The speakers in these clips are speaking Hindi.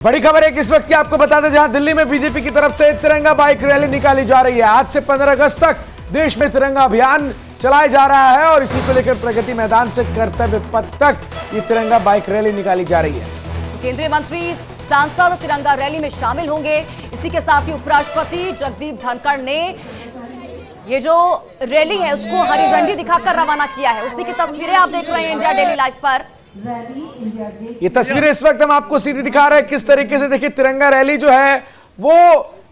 बड़ी खबर है कि इस वक्त की आपको बता दें, जहां दिल्ली में बीजेपी की तरफ से तिरंगा बाइक रैली निकाली जा रही है। आज से 15 अगस्त तक देश में तिरंगा अभियान चलाया जा रहा है और इसी को लेकर प्रगति मैदान से कर्तव्य पथ तक ये तिरंगा बाइक रैली निकाली जा रही है। केंद्रीय मंत्री सांसद तिरंगा रैली में शामिल होंगे। इसी के साथ ही उपराष्ट्रपति जगदीप धनखड़ ने ये जो रैली है उसको हरी झंडी दिखाकर रवाना किया है। उसी की तस्वीरें आप देख रहे हैं इंडिया डेली लाइव पर। ये तस्वीरें इस वक्त हम आपको सीधी दिखा रहे हैं किस तरीके से। देखिए, तिरंगा रैली जो है वो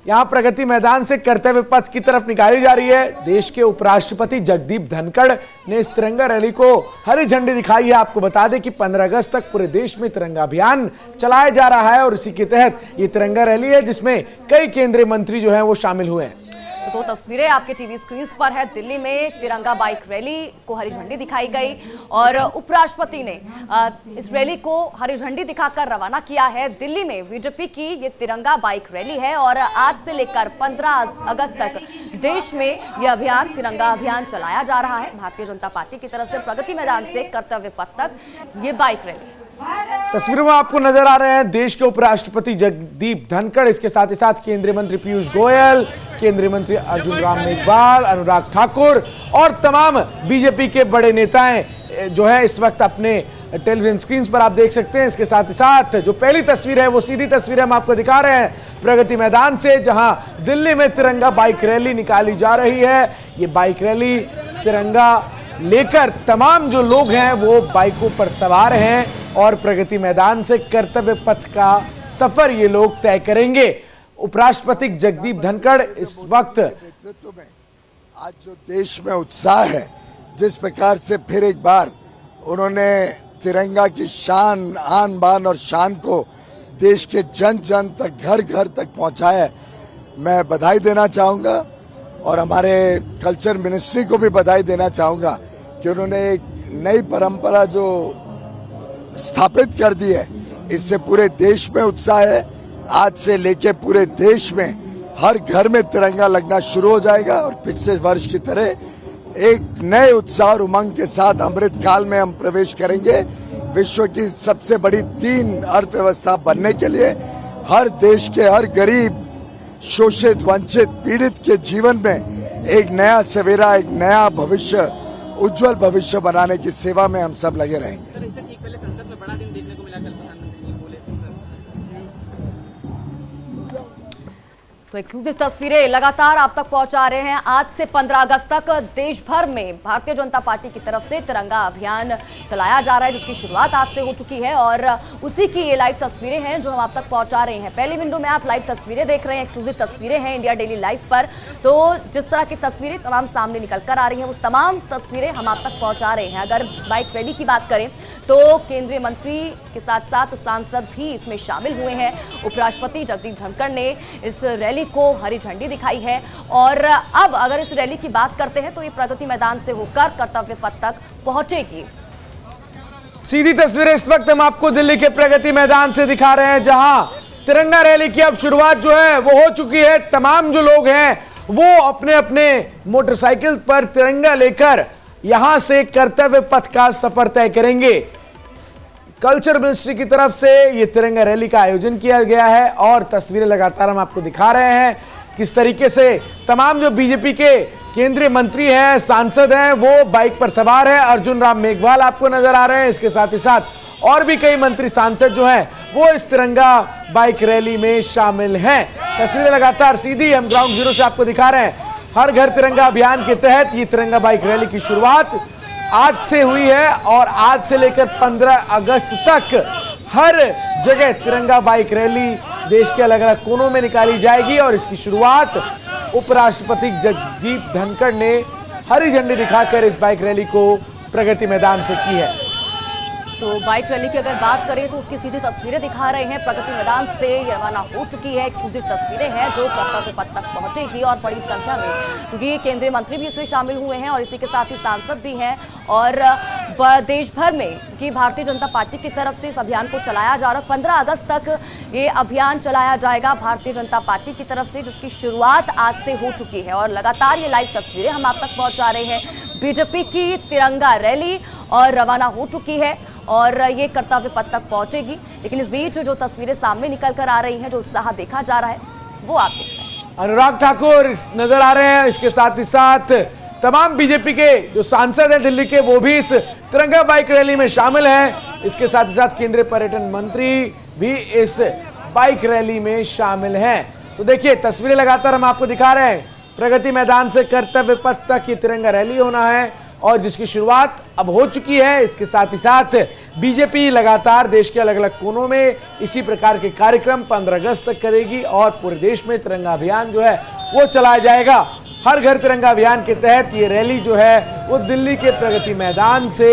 यहां प्रगति मैदान से कर्तव्य पथ की तरफ निकाली जा रही है। देश के उपराष्ट्रपति जगदीप धनखड़ ने इस तिरंगा रैली को हरी झंडी दिखाई है। आपको बता दें कि 15 अगस्त तक पूरे देश में तिरंगा अभियान चलाया जा रहा है और इसी के तहत ये तिरंगा रैली है जिसमें कई केंद्रीय मंत्री जो हैं वो शामिल हुए हैं। तो तस्वीरें आपके टीवी स्क्रीन पर है। दिल्ली में तिरंगा बाइक रैली को हरी झंडी दिखाई गई और उपराष्ट्रपति ने इस रैली को हरी झंडी दिखाकर रवाना किया है। दिल्ली में बीजेपी की ये तिरंगा बाइक रैली है और आज से लेकर 15 अगस्त तक देश में यह अभियान तिरंगा अभियान चलाया जा रहा है। भारतीय जनता पार्टी की तरफ से प्रगति मैदान से कर्तव्य पथ तक ये बाइक रैली। तस्वीरों में आपको नजर आ रहे हैं देश के उपराष्ट्रपति जगदीप धनखड़, इसके साथ ही साथ केंद्रीय मंत्री पीयूष गोयल, केंद्रीय मंत्री अर्जुन राम मेघवाल, अनुराग ठाकुर और तमाम बीजेपी के बड़े नेताएं जो है इस वक्त अपने टेलीविजन स्क्रीन पर आप देख सकते हैं। इसके साथ ही साथ जो पहली तस्वीर है वो सीधी तस्वीर हम आपको दिखा रहे हैं प्रगति मैदान से, जहां दिल्ली में तिरंगा बाइक रैली निकाली जा रही है। ये बाइक रैली तिरंगा लेकर तमाम जो लोग हैं वो बाइकों पर सवार हैं और प्रगति मैदान से कर्तव्य पथ का सफर ये लोग तय करेंगे। उपराष्ट्रपति जगदीप धनखड़ इस वक्त नेतृत्व में आज जो देश में उत्साह है, जिस प्रकार से फिर एक बार उन्होंने तिरंगा की शान, आन बान और शान को देश के जन जन तक, घर घर तक पहुंचाया है, मैं बधाई देना चाहूंगा और हमारे कल्चर मिनिस्ट्री को भी बधाई देना चाहूंगा कि उन्होंने एक नई परंपरा जो स्थापित कर दी है। इससे पूरे देश में उत्साह है। आज से लेके पूरे देश में हर घर में तिरंगा लगना शुरू हो जाएगा और पिछले वर्ष की तरह एक नए उत्साह और उमंग के साथ अमृत काल में हम प्रवेश करेंगे। विश्व की सबसे बड़ी 3 अर्थव्यवस्था बनने के लिए हर देश के हर गरीब, शोषित, वंचित, पीड़ित के जीवन में एक नया सवेरा, एक नया भविष्य, उज्जवल भविष्य बनाने की सेवा में हम सब लगे रहेंगे। तो एक्सक्लूसिव तस्वीरें लगातार आप तक पहुंचा रहे हैं। आज से 15 अगस्त तक देश भर में भारतीय जनता पार्टी की तरफ से तिरंगा अभियान चलाया जा रहा है, जिसकी शुरुआत आज से हो चुकी है और उसी की ये लाइव तस्वीरें हैं जो हम आप तक पहुंचा रहे हैं। पहली विंडो में आप लाइव तस्वीरें देख रहे हैं, एक्सक्लूसिव तस्वीरें हैं इंडिया डेली लाइव पर। तो जिस तरह की तस्वीरें तमाम सामने निकल कर आ रही हैं वो तमाम तस्वीरें हम आप तक पहुँचा रहे हैं। अगर बाइक रैली की बात करें तो केंद्रीय मंत्री के साथ साथ सांसद भी इसमें शामिल हुए हैं। उपराष्ट्रपति जगदीप धनखड़ ने इस रैली को हरी झंडी दिखाई है और अब अगर इस रैली की बात करते हैं तो ये प्रगति मैदान से होकर कर्तव्य पथ तक पहुंचेगी। सीधी तस्वीरें इस वक्त हम आपको दिल्ली के प्रगति मैदान से दिखा रहे हैं, जहां तिरंगा रैली की अब शुरुआत जो है वो हो चुकी है। तमाम जो लोग हैं वो अपने अपने मोटरसाइकिल पर तिरंगा लेकर यहां से कर्तव्य पथ का सफर तय करेंगे। कल्चर मिनिस्ट्री की तरफ से ये तिरंगा रैली का आयोजन किया गया है और तस्वीरें लगातार हम आपको दिखा रहे हैं किस तरीके से तमाम जो बीजेपी के केंद्रीय मंत्री हैं, सांसद हैं, वो बाइक पर सवार हैं। अर्जुन राम मेघवाल आपको नजर आ रहे हैं। इसके साथ ही साथ और भी कई मंत्री सांसद जो हैं वो इस तिरंगा बाइक रैली में शामिल हैं। तस्वीरें लगातार सीधी हम ग्राउंड जीरो से आपको दिखा रहे हैं। हर घर तिरंगा अभियान के तहत ये तिरंगा बाइक रैली की शुरुआत आज से हुई है और आज से लेकर 15 अगस्त तक हर जगह तिरंगा बाइक रैली देश के अलग अलग कोनों में निकाली जाएगी और इसकी शुरुआत उपराष्ट्रपति जगदीप धनखड़ ने हरी झंडी दिखाकर इस बाइक रैली को प्रगति मैदान से की है। तो बाइक रैली की अगर बात करें तो उसकी सीधी तस्वीरें दिखा रहे हैं। प्रगति मैदान से रवाना हो चुकी है। एक्सक्लूसिव तस्वीरें हैं जो कर्तव्य पथ तक पहुंचेगी और बड़ी संख्या में, क्योंकि केंद्रीय मंत्री भी इसमें शामिल हुए हैं और इसी के साथ ही सांसद भी हैं और देश भर में कि भारतीय जनता पार्टी की तरफ से इस अभियान को चलाया जा रहा है। 15 अगस्त तक ये अभियान चलाया जाएगा भारतीय जनता पार्टी की तरफ से, जिसकी शुरुआत आज से हो चुकी है और लगातार ये लाइव तस्वीरें हम आप तक पहुंचा रहे हैं। बीजेपी की तिरंगा रैली और रवाना हो चुकी है और ये कर्तव्य पथ तक पहुंचेगी। लेकिन इस बीच जो तस्वीरें सामने निकल कर आ रही हैं, जो उत्साह देखा जा रहा है, वो आप देख रहे हैं। अनुराग ठाकुर नजर आ रहे हैं, इसके साथ ही साथ तमाम बीजेपी के जो सांसद हैं दिल्ली के, वो भी इस तिरंगा बाइक रैली में शामिल हैं। इसके साथ ही साथ केंद्रीय पर्यटन मंत्री भी इस बाइक रैली में शामिल हैं। तो देखिए तस्वीरें लगातार हम आपको दिखा रहे हैं। प्रगति मैदान से कर्तव्य पथ तक ये तिरंगा रैली होना है और जिसकी शुरुआत अब हो चुकी है। इसके साथ ही साथ बीजेपी लगातार देश के अलग अलग कोनों में इसी प्रकार के कार्यक्रम 15 अगस्त तक करेगी और पूरे देश में तिरंगा अभियान जो है वो चलाया जाएगा। हर घर तिरंगा अभियान के तहत ये रैली जो है वो दिल्ली के प्रगति मैदान से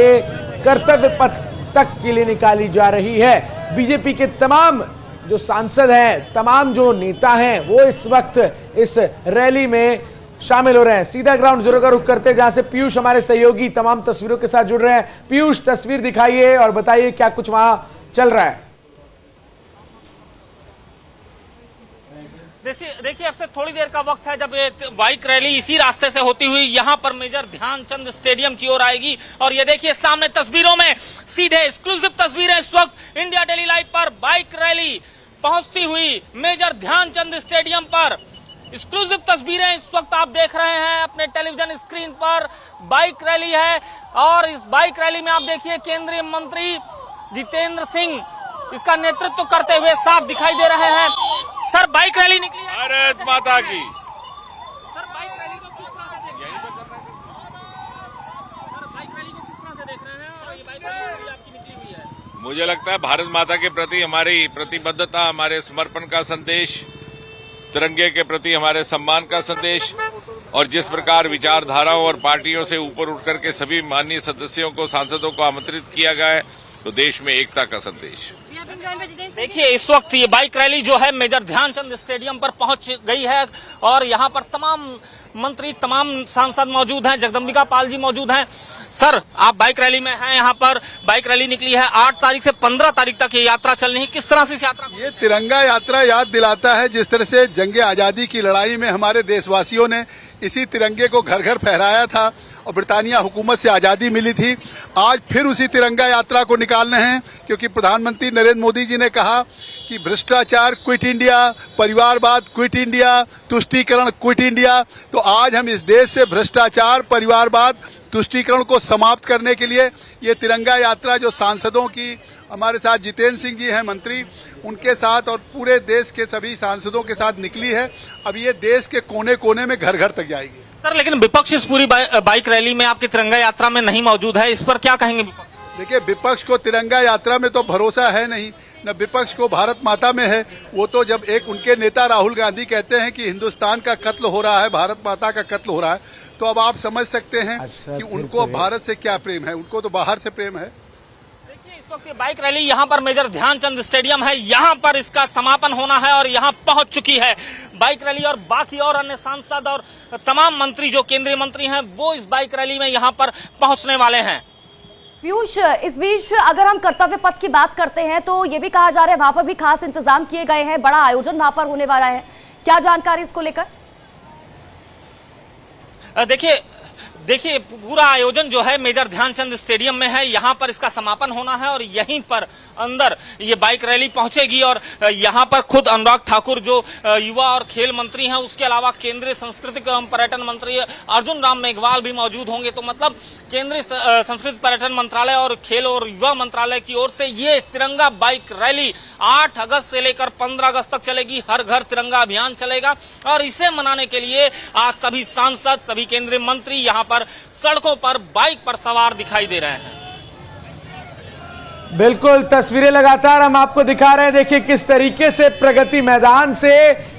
कर्तव्य पथ तक के लिए निकाली जा रही है। बीजेपी के तमाम जो सांसद हैं, तमाम जो नेता हैं, वो इस वक्त इस रैली में शामिल हो रहे हैं। सीधा ग्राउंड जीरो का रुख करते हैं, जहां से पीयूष हमारे सहयोगी तमाम तस्वीरों के साथ जुड़ रहे हैं। पीयूष, तस्वीर दिखाइए और बताइए क्या कुछ वहां चल रहा है। देखिए अब से थोड़ी देर का वक्त है जब ये बाइक रैली इसी रास्ते से होती हुई यहाँ पर मेजर ध्यानचंद स्टेडियम की ओर आएगी। और ये देखिए सामने तस्वीरों में सीधे एक्सक्लूसिव तस्वीरें इस वक्त इंडिया डेली लाइव पर बाइक रैली पहुंचती हुई मेजर ध्यानचंद स्टेडियम पर। एक्सक्लूसिव तस्वीरें इस वक्त आप देख रहे हैं अपने टेलीविजन स्क्रीन पर। बाइक रैली है और इस बाइक रैली में आप देखिए केंद्रीय मंत्री जितेंद्र सिंह इसका नेतृत्व करते हुए साफ दिखाई दे रहे हैं। सर, बाइक रैली निकली है। भारत माता की। सर, बाइक रैली को किस तरह से देख रहे हैं? सर, बाइक रैली को किस तरह से देख रहे हैं और ये बाइक रैली आपकी निकली हुई है? मुझे लगता है भारत माता के प्रति हमारी प्रतिबद्धता, हमारे समर्पण का संदेश, तिरंगे के प्रति हमारे सम्मान का संदेश और जिस प्रकार विचारधाराओं और पार्टियों से ऊपर उठ करके सभी माननीय सदस्यों को, सांसदों को आमंत्रित किया गया है, तो देश में एकता का संदेश। देखिए इस वक्त ये बाइक रैली जो है मेजर ध्यानचंद स्टेडियम पर पहुंच गई है और यहाँ पर तमाम मंत्री, तमाम सांसद मौजूद हैं। जगदम्बिका पाल जी मौजूद हैं। सर, आप बाइक रैली में हैं, यहाँ पर बाइक रैली निकली है। 8 तारीख से 15 तारीख तक ये यात्रा चलनी है। किस तरह से इस यात्रा? ये तिरंगा यात्रा याद दिलाता है जिस तरह से जंगे आजादी की लड़ाई में हमारे देशवासियों ने इसी तिरंगे को घर घर फहराया था और ब्रिटानिया हुकूमत से आज़ादी मिली थी। आज फिर उसी तिरंगा यात्रा को निकालने हैं क्योंकि प्रधानमंत्री नरेंद्र मोदी जी ने कहा कि भ्रष्टाचार क्विट इंडिया, परिवारवाद क्विट इंडिया, तुष्टीकरण क्विट इंडिया। तो आज हम इस देश से भ्रष्टाचार, परिवारवाद, तुष्टीकरण को समाप्त करने के लिए ये तिरंगा यात्रा जो सांसदों की, हमारे साथ जितेंद्र सिंह जी हैं मंत्री, उनके साथ और पूरे देश के सभी सांसदों के साथ निकली है। अब ये देश के कोने कोने में घर घर तक जाएगी। सर, लेकिन विपक्ष इस पूरी बाइक रैली में आपकी तिरंगा यात्रा में नहीं मौजूद है, इस पर क्या कहेंगे विपक्ष? देखिए, विपक्ष को तिरंगा यात्रा में तो भरोसा है नहीं, न विपक्ष को भारत माता में है। वो तो जब एक उनके नेता राहुल गांधी कहते हैं कि हिंदुस्तान का कत्ल हो रहा है, भारत माता का कत्ल हो रहा है, तो अब आप समझ सकते हैं कि उनको भारत से क्या प्रेम है। उनको तो बाहर से प्रेम है। इस वक्त ये बाइक रैली यहाँ पर मेजर ध्यानचंद स्टेडियम है, यहाँ पर इसका समापन होना है और यहाँ पहुंच चुकी है बाइक रैली। और बाकी और अन्य सांसद और तमाम मंत्री जो केंद्रीय मंत्री हैं वो इस बाइक रैली में यहाँ पर पहुंचने वाले हैं। पीयूष, इस बीच अगर हम कर्तव्य पथ की बात करते हैं तो ये भी कहा जा रहा है वहां पर भी खास इंतजाम किए गए हैं, बड़ा आयोजन वहां पर होने वाला है। क्या जानकारी इसको लेकर? देखिए पूरा आयोजन जो है मेजर ध्यानचंद स्टेडियम में है, यहाँ पर इसका समापन होना है और यहीं पर अंदर ये बाइक रैली पहुंचेगी। और यहाँ पर खुद अनुराग ठाकुर जो युवा और खेल मंत्री हैं, उसके अलावा केंद्रीय सांस्कृतिक एवं पर्यटन मंत्री अर्जुन राम मेघवाल भी मौजूद होंगे। तो मतलब केंद्रीय संस्कृति पर्यटन मंत्रालय और खेल और युवा मंत्रालय की ओर से ये तिरंगा बाइक रैली 8 अगस्त से लेकर 15 अगस्त तक चलेगी। हर घर तिरंगा अभियान चलेगा और इसे मनाने के लिए आज सभी सांसद, सभी केंद्रीय मंत्री यहाँ पर सड़कों पर बाइक पर सवार दिखाई दे रहे हैं। बिल्कुल, तस्वीरें लगातार हम आपको दिखा रहे हैं। देखिए किस तरीके से प्रगति मैदान से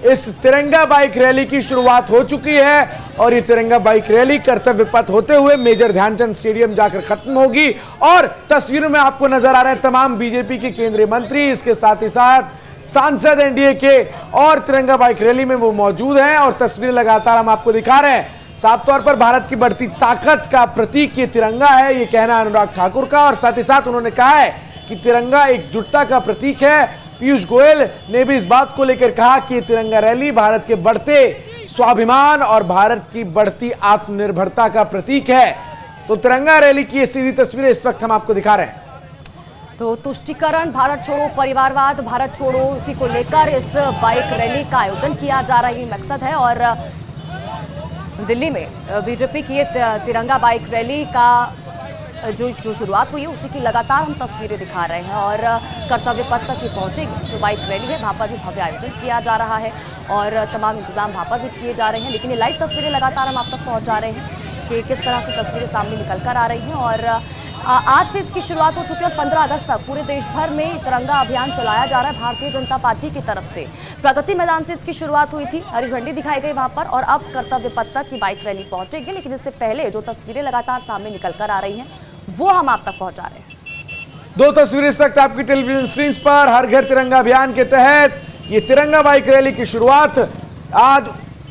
इस तिरंगा बाइक रैली की शुरुआत हो चुकी है और ये तिरंगा बाइक रैली कर्तव्य पथ होते हुए मेजर ध्यानचंद स्टेडियम जाकर खत्म होगी। और तस्वीरों में आपको नजर आ रहे हैं तमाम बीजेपी के केंद्रीय मंत्री, इसके साथ ही साथ सांसद एनडीए के और तिरंगा बाइक रैली में वो मौजूद हैं। और तस्वीरें लगातार हम आपको दिखा रहे हैं। साफ तौर पर भारत की बढ़ती ताकत का प्रतीक ये तिरंगा है, ये कहना अनुराग ठाकुर का। और साथ ही साथ उन्होंने कहा है कि तिरंगा एकजुटता का प्रतीक है। पीयूष गोयल ने भी इस बात को लेकर कहा कि तिरंगा रैली भारत के बढ़ते स्वाभिमान और भारत की बढ़ती आत्मनिर्भरता का प्रतीक है। तो तिरंगा रैली की ये सीधी तस्वीरें इस वक्त हम आपको दिखा रहे हैं। तो तुष्टिकरण, भारत छोड़ो, परिवारवाद, भारत छोड़ो, इसी को लेकर इस बाइक रैली का आयोजन किया जा रहा है, मकसद है। और दिल्ली में बीजेपी की तिरंगा बाइक रैली का जो शुरुआत हुई है उसी की लगातार हम तस्वीरें दिखा रहे हैं। और कर्तव्य पथ तक ये पहुंचेगी जो बाइक रैली है, वहाँ पर भी भव्य आयोजन किया जा रहा है और तमाम इंतजाम वहाँ पर भी किए जा रहे हैं। लेकिन ये लाइव तस्वीरें लगातार हम आप तक पहुँचा रहे हैं कि किस तरह से तस्वीरें सामने निकल कर आ रही हैं। और आज से इसकी शुरुआत हो चुकी है और 15 अगस्त तक पूरे देश भर में तिरंगा अभियान चलाया जा रहा है भारतीय जनता पार्टी की तरफ से। प्रगति मैदान से इसकी शुरुआत हुई थी, हरी झंडी दिखाई गई वहां पर, और अब कर्तव्य पथ तक की बाइक रैली पहुंचेगी। लेकिन इससे पहले जो तस्वीरें लगातार सामने निकल कर आ रही हैं वो हम आप तक पहुंचा रहे हैं। दो तस्वीरें इस वक्त आपकी टेलीविजन स्क्रीन पर। हर घर तिरंगा अभियान के तहत ये तिरंगा बाइक रैली की शुरुआत आज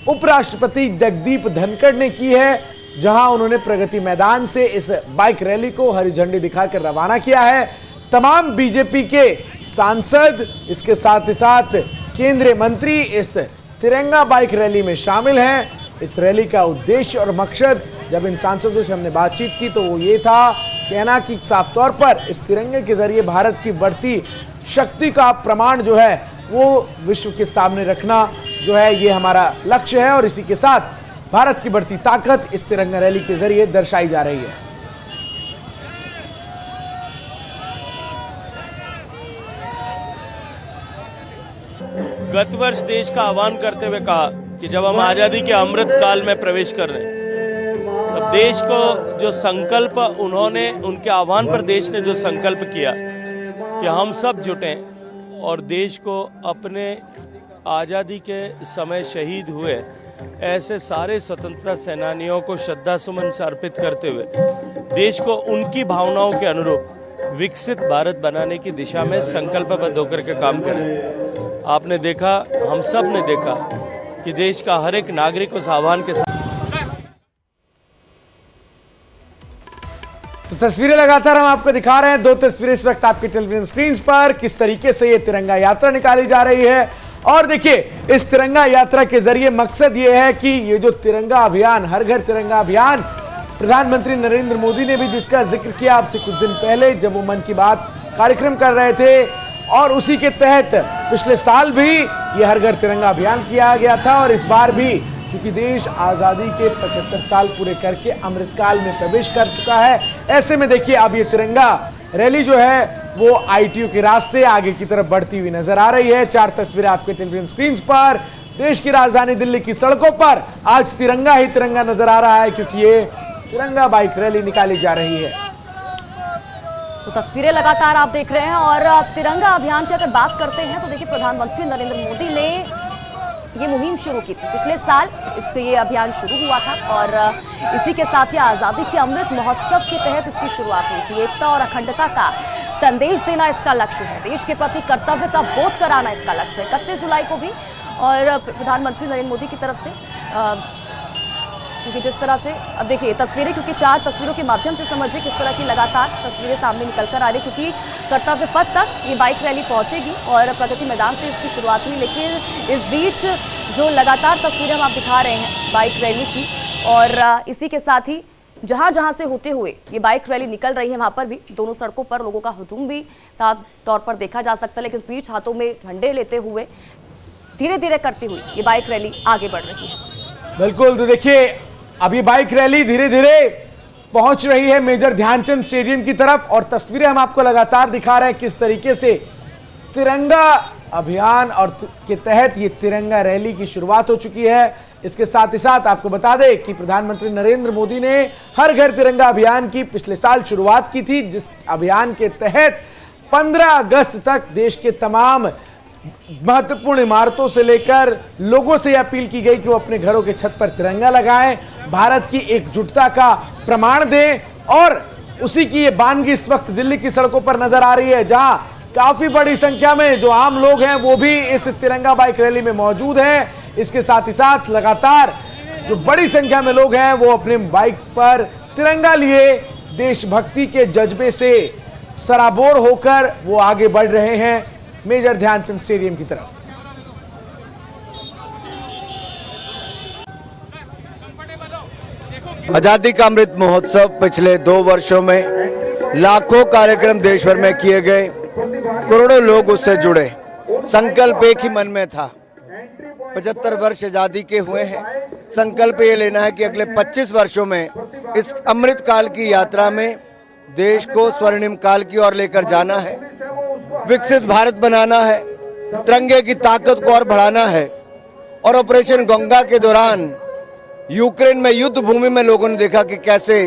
उपराष्ट्रपति जगदीप धनखड़ ने की है, जहां उन्होंने प्रगति मैदान से इस बाइक रैली को हरी झंडी दिखाकर रवाना किया है। तमाम बीजेपी के सांसद, इसके साथ ही साथ केंद्रीय मंत्री इस तिरंगा बाइक रैली में शामिल हैं। इस रैली का उद्देश्य और मकसद, जब इन सांसदों से हमने बातचीत की तो वो ये था, कहना कि साफ तौर पर इस तिरंगे के जरिए भारत की बढ़ती शक्ति का प्रमाण जो है वो विश्व के सामने रखना जो है ये हमारा लक्ष्य है। और इसी के साथ भारत की बढ़ती ताकत इस तिरंगा रैली के जरिए दर्शाई जा रही है। गत वर्ष देश का आह्वान करते हुए कहा कि जब हम आजादी के अमृत काल में प्रवेश कर रहे हैं, तब देश को जो संकल्प उन्होंने, उनके आह्वान पर देश ने जो संकल्प किया कि हम सब जुटें और देश को अपने आजादी के समय शहीद हुए ऐसे सारे स्वतंत्रता सेनानियों को श्रद्धा सुमन अर्पित करते हुए देश को उनकी भावनाओं के अनुरूप विकसित भारत बनाने की दिशा में संकल्पबद्ध होकर के काम करें। आपने देखा, हम सब ने देखा कि देश का हर एक नागरिक उस आह्वान के साथ। तो तस्वीरें लगातार हम आपको दिखा रहे हैं। दो तस्वीरें इस वक्त आपकी टेलीविजन स्क्रीन पर, किस तरीके से ये तिरंगा यात्रा निकाली जा रही है। और देखिए, इस तिरंगा यात्रा के जरिए मकसद ये है कि ये जो तिरंगा अभियान, हर घर तिरंगा अभियान, प्रधानमंत्री नरेंद्र मोदी ने भी जिसका जिक्र किया आपसे कुछ दिन पहले जब वो मन की बात कार्यक्रम कर रहे थे, और उसी के तहत पिछले साल भी ये हर घर तिरंगा अभियान किया गया था। और इस बार भी चूंकि देश आजादी के 75 साल पूरे करके अमृतकाल में प्रवेश कर चुका है, ऐसे में देखिए अब ये तिरंगा रैली जो है वो ITU के रास्ते आगे की तरफ बढ़ती हुई नजर आ रही है। 4 तस्वीरें आपके टेलीविजन स्क्रीन पर। देश की राजधानी दिल्ली की सड़कों पर आज तिरंगा ही तिरंगा नजर आ रहा है, क्योंकि ये तिरंगा बाइक रैली निकाली जा रही है। तो तस्वीरें लगातार आप देख रहे हैं। और तिरंगा अभियान की अगर बात करते हैं तो देखिए, प्रधानमंत्री नरेंद्र मोदी ने ये मुहिम शुरू की थी पिछले साल, इसके ये अभियान शुरू हुआ था और इसी के साथ ही आज़ादी के अमृत महोत्सव के तहत इसकी शुरुआत हुई थी। एकता और अखंडता का संदेश देना इसका लक्ष्य है, देश के प्रति कर्तव्य का बोध कराना इसका लक्ष्य है। 31 जुलाई को भी और प्रधानमंत्री नरेंद्र मोदी की तरफ से क्योंकि जिस तरह से अब देखिए तस्वीरें, क्योंकि 4 तस्वीरों के माध्यम से समझिए किस तरह की लगातार तस्वीरें सामने निकल कर आ रही, क्योंकि कर्तव्य पथ तक ये बाइक रैली पहुंचेगी और प्रगति मैदान से इसकी शुरुआत हुई। लेकिन इस बीच जो लगातार तस्वीरें हम आप दिखा रहे हैं बाइक रैली की, और इसी के साथ ही जहां जहां से होते हुए ये बाइक रैली निकल रही है, वहां पर भी दोनों सड़कों पर लोगों का हुजूम भी साफ तौर पर देखा जा सकता है। लेकिन इस बीच हाथों में झंडे लेते हुए धीरे धीरे करती हुई ये बाइक रैली आगे बढ़ रही है। बिल्कुल, तो देखिए अब ये बाइक रैली धीरे धीरे पहुंच रही है मेजर ध्यानचंद स्टेडियम की तरफ, और तस्वीरें हम आपको लगातार दिखा रहे हैं किस तरीके से तिरंगा अभियान और के तहत ये तिरंगा रैली की शुरुआत हो चुकी है। इसके साथ ही साथ आपको बता दें कि प्रधानमंत्री नरेंद्र मोदी ने हर घर तिरंगा अभियान की पिछले साल शुरुआत की थी, जिस अभियान के तहत 15 अगस्त तक देश के तमाम महत्वपूर्ण इमारतों से लेकर लोगों से अपील की गई कि वो अपने घरों के छत पर तिरंगा लगाएं, भारत की एकजुटता का प्रमाण दें। और उसी की ये बानगी इस वक्त दिल्ली की सड़कों पर नजर आ रही है, जहां काफी बड़ी संख्या में जो आम लोग हैं वो भी इस तिरंगा बाइक रैली में मौजूद हैं। इसके साथ ही साथ लगातार जो बड़ी संख्या में लोग हैं वो अपने बाइक पर तिरंगा लिए देशभक्ति के जज्बे से सराबोर होकर वो आगे बढ़ रहे हैं मेजर ध्यानचंद स्टेडियम की तरफ। आजादी का अमृत महोत्सव पिछले 2 वर्षों में लाखों कार्यक्रम देश भर में किए गए, करोड़ों लोग उससे जुड़े। संकल्प एक ही मन में था, 75 वर्ष आजादी के हुए हैं। संकल्प ये लेना है कि अगले 25 वर्षों में इस अमृत काल की यात्रा में देश को स्वर्णिम काल की ओर लेकर जाना है, विकसित भारत बनाना है, तिरंगे की ताकत को और बढ़ाना है। और ऑपरेशन गंगा के दौरान यूक्रेन में युद्ध भूमि में लोगों ने देखा कि कैसे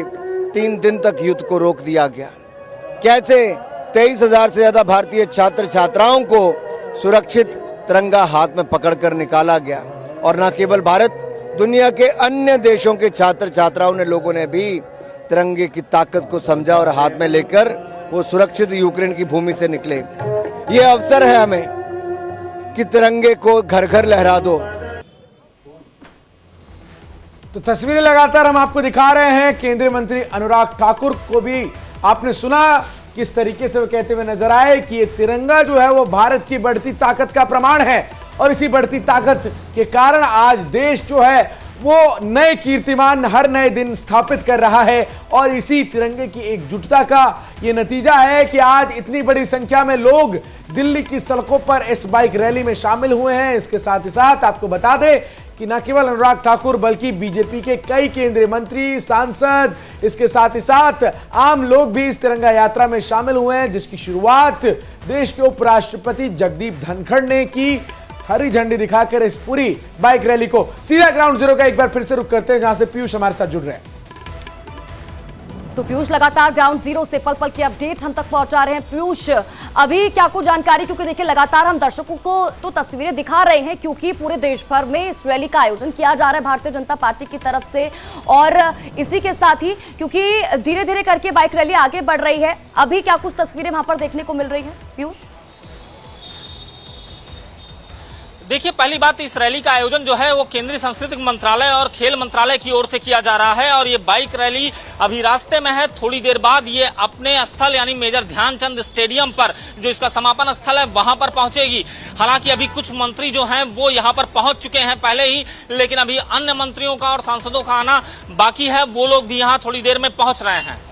3 दिन तक युद्ध को रोक दिया गया, कैसे 23,000 से ज्यादा भारतीय छात्र छात्राओं को सुरक्षित तिरंगा हाथ में पकड़कर निकाला गया। और न केवल भारत, दुनिया के अन्य देशों के छात्र छात्राओं ने, लोगों ने भी तिरंगे की ताकत को समझा और हाथ में लेकर वो सुरक्षित यूक्रेन की भूमि से निकले। ये अवसर है हमें कि तिरंगे को घर घर लहरा दो। तो तस्वीरें लगातार हम आपको दिखा रहे हैं। केंद्रीय मंत्री अनुराग ठाकुर को भी आपने सुना किस तरीके से वो कहते हुए नजर आए कि ये तिरंगा जो है वो भारत की बढ़ती ताकत का प्रमाण है, और इसी बढ़ती ताकत के कारण आज देश जो है वो नए कीर्तिमान हर नए दिन स्थापित कर रहा है। और इसी तिरंगे की एकजुटता का ये नतीजा है कि आज इतनी बड़ी संख्या में लोग दिल्ली की सड़कों पर इस बाइक रैली में शामिल हुए हैं। इसके साथ ही साथ आपको बता दें कि न केवल अनुराग ठाकुर बल्कि बीजेपी के कई केंद्रीय मंत्री, सांसद, इसके साथ ही साथ आम लोग भी इस तिरंगा यात्रा में शामिल हुए हैं, जिसकी शुरुआत देश के उपराष्ट्रपति जगदीप धनखड़ ने की, हरी झंडी दिखाकर इस पूरी बाइक रैली को। सीधा ग्राउंड जीरो का एक बार फिर से रुक करते हैं, जहां से पीयूष हमारे साथ जुड़ रहे हैं। तो पीयूष लगातार ग्राउंड जीरो से पल पल की अपडेट हम तक पहुंचा रहे हैं। पीयूष, अभी क्या कुछ जानकारी, क्योंकि देखिए लगातार हम दर्शकों को तो तस्वीरें दिखा रहे हैं, क्योंकि पूरे देश भर में इस रैली का आयोजन किया जा रहा है भारतीय जनता पार्टी की तरफ से, और इसी के साथ ही क्योंकि धीरे धीरे करके बाइक रैली आगे बढ़ रही है, अभी क्या कुछ तस्वीरें वहां पर देखने को मिल रही है पीयूष? देखिए, पहली बात, इस रैली का आयोजन जो है वो केंद्रीय संस्कृति मंत्रालय और खेल मंत्रालय की ओर से किया जा रहा है, और ये बाइक रैली अभी रास्ते में है। थोड़ी देर बाद ये अपने स्थल यानी मेजर ध्यानचंद स्टेडियम पर, जो इसका समापन स्थल है, वहां पर पहुंचेगी। हालांकि अभी कुछ मंत्री जो हैं वो यहां पर पहुंच चुके हैं पहले ही, लेकिन अभी अन्य मंत्रियों का और सांसदों का आना बाकी है। वो लोग भी यहां थोड़ी देर में पहुंच रहे हैं।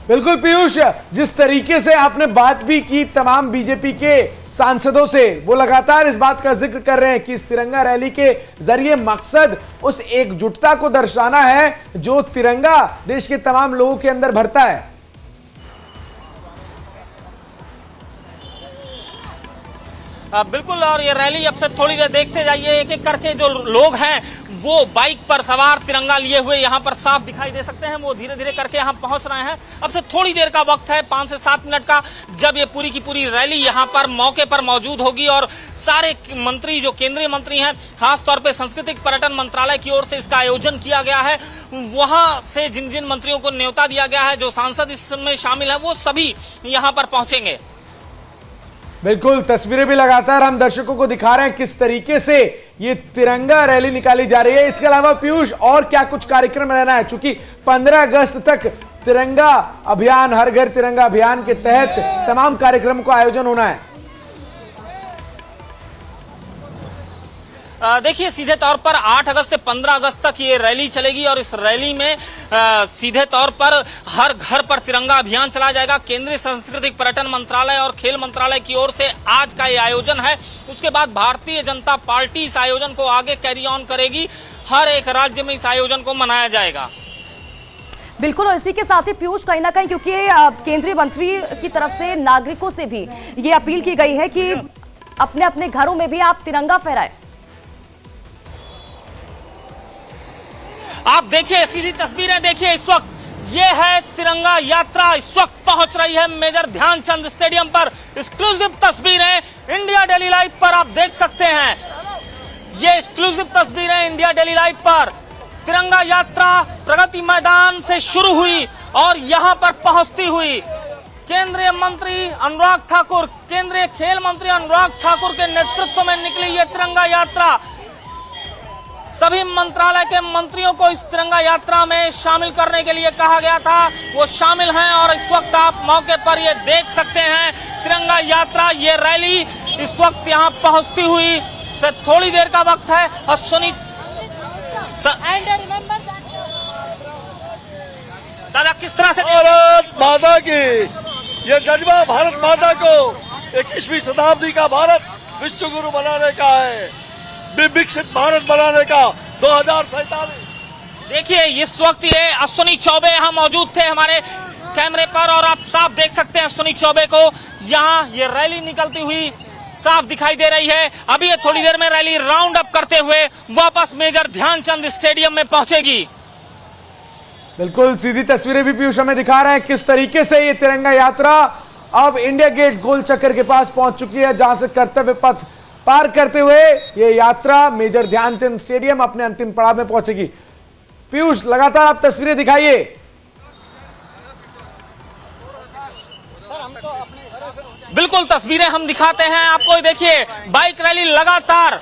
बिल्कुल पीयूष, जिस तरीके से आपने बात भी की तमाम बीजेपी के सांसदों से, वो लगातार इस बात का जिक्र कर रहे हैं कि इस तिरंगा रैली के जरिए मकसद उस एकजुटता को दर्शाना है जो तिरंगा देश के तमाम लोगों के अंदर भरता है। बिल्कुल, और ये रैली अब से थोड़ी देर देखते जाइए, एक एक करके जो लोग हैं वो बाइक पर सवार तिरंगा लिए हुए यहाँ पर साफ दिखाई दे सकते हैं। वो धीरे धीरे करके यहाँ पहुंच रहे हैं। अब से थोड़ी देर का वक्त है, 5 से 7 मिनट का, जब ये पूरी की पूरी रैली यहाँ पर मौके पर मौजूद होगी, और सारे मंत्री जो केंद्रीय मंत्री हैं, खासतौर पे सांस्कृतिक पर्यटन मंत्रालय की ओर से इसका आयोजन किया गया है, वहां से जिन जिन मंत्रियों को न्योता दिया गया है, जो सांसद इसमें शामिल है, वो सभी यहाँ पर पहुंचेंगे। बिल्कुल, तस्वीरें भी लगातार हम दर्शकों को दिखा रहे हैं किस तरीके से ये तिरंगा रैली निकाली जा रही है। इसके अलावा पीयूष और क्या कुछ कार्यक्रम रहना है, चूंकि 15 अगस्त तक तिरंगा अभियान, हर घर तिरंगा अभियान के तहत तमाम कार्यक्रम का आयोजन होना है। देखिए, सीधे तौर पर 8 अगस्त से 15 अगस्त तक ये रैली चलेगी, और इस रैली में सीधे तौर पर हर घर पर तिरंगा अभियान चलाया जाएगा। केंद्रीय सांस्कृतिक पर्यटन मंत्रालय और खेल मंत्रालय की ओर से आज का ये आयोजन है। उसके बाद भारतीय जनता पार्टी इस आयोजन को आगे कैरी ऑन करेगी। हर एक राज्य में इस आयोजन को मनाया जाएगा। बिल्कुल, और इसी के साथ ही पीयूष, कहीं ना कहीं क्योंकि केंद्रीय मंत्री की तरफ से नागरिकों से भी ये अपील की गई है कि अपने अपने घरों में भी आप तिरंगा फहराएं। आप देखिए, सीधी तस्वीरें देखिए, इस वक्त ये है तिरंगा यात्रा, इस वक्त पहुंच रही है मेजर ध्यानचंद स्टेडियम पर। एक्सक्लूसिव तस्वीरें इंडिया डेली लाइव पर आप देख सकते हैं। ये एक्सक्लूसिव तस्वीरें इंडिया डेली लाइव पर। तिरंगा यात्रा प्रगति मैदान से शुरू हुई और यहां पर पहुंचती हुई केंद्रीय मंत्री अनुराग ठाकुर, केंद्रीय खेल मंत्री अनुराग ठाकुर के नेतृत्व में निकली ये तिरंगा यात्रा। सभी मंत्रालय के मंत्रियों को इस तिरंगा यात्रा में शामिल करने के लिए कहा गया था, वो शामिल हैं, और इस वक्त आप मौके पर ये देख सकते हैं तिरंगा यात्रा, ये रैली इस वक्त यहाँ पहुंचती हुई से थोड़ी देर का वक्त है। और दादा किस तरह से भारत माता की ये जज्बा भारत माता को 21वीं शताब्दी का भारत विश्व गुरु बनाने का है, विकसित भारत बनाने का 2047। देखिए इस वक्त ये अश्विनी चौबे यहाँ मौजूद थे हमारे कैमरे पर और आप साफ देख सकते हैं अश्विनी चौबे को। यहाँ ये रैली निकलती हुई साफ दिखाई दे रही है। अभी ये थोड़ी देर में रैली राउंड अप करते हुए वापस मेजर ध्यानचंद स्टेडियम में पहुंचेगी। बिल्कुल सीधी तस्वीरें भी पीयूष हमें दिखा रहे हैं किस तरीके से ये तिरंगा यात्रा अब इंडिया गेट गोल चक्कर के पास पहुंच चुकी है, जहां से कर्तव्य पथ पार करते हुए ये यात्रा मेजर ध्यानचंद स्टेडियम अपने अंतिम पड़ाव में पहुंचेगी। पीयूष लगातार आप तस्वीरें दिखाइए। बिल्कुल तस्वीरें हम दिखाते हैं आपको। देखिए बाइक रैली लगातार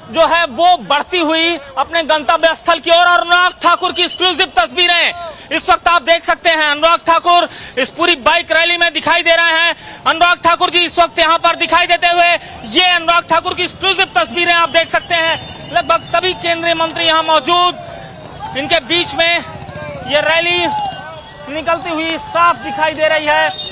जो है वो बढ़ती हुई अपने गंतव्य स्थल की ओर। और अनुराग ठाकुर की एक्सक्लूसिव तस्वीरें इस वक्त आप देख सकते हैं। अनुराग ठाकुर इस पूरी बाइक रैली में दिखाई दे रहे हैं। अनुराग ठाकुर जी इस वक्त यहाँ पर दिखाई देते हुए ये अनुराग ठाकुर की एक्सक्लूसिव तस्वीरें आप देख सकते हैं। लगभग सभी केंद्रीय मंत्री यहाँ मौजूद, इनके बीच में ये रैली निकलती हुई साफ दिखाई दे रही है।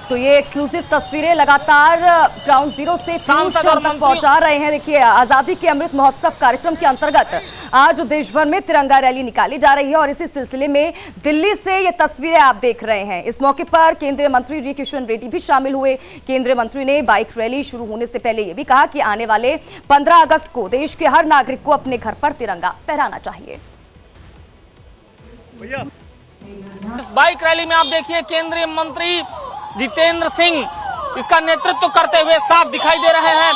तो ये एक्सक्लूसिव तस्वीरें लगातार ग्राउंड जीरो से तक पहुंचा रहे हैं। देखिए आजादी के अमृत महोत्सव कार्यक्रम के अंतर्गत आज देश भर में तिरंगा रैली निकाली जा रही है और इसी सिलसिले में दिल्ली से ये तस्वीरें आप देख रहे हैं। इस मौके पर केंद्रीय मंत्री जी किशन रेड्डी भी शामिल हुए। केंद्रीय मंत्री ने बाइक रैली शुरू होने से पहले ये भी कहा कि आने वाले 15 अगस्त को देश के हर नागरिक को अपने घर पर तिरंगा फहराना चाहिए। बाइक रैली में आप देखिए केंद्रीय मंत्री जितेंद्र सिंह इसका नेतृत्व करते हुए साफ दिखाई दे रहे हैं।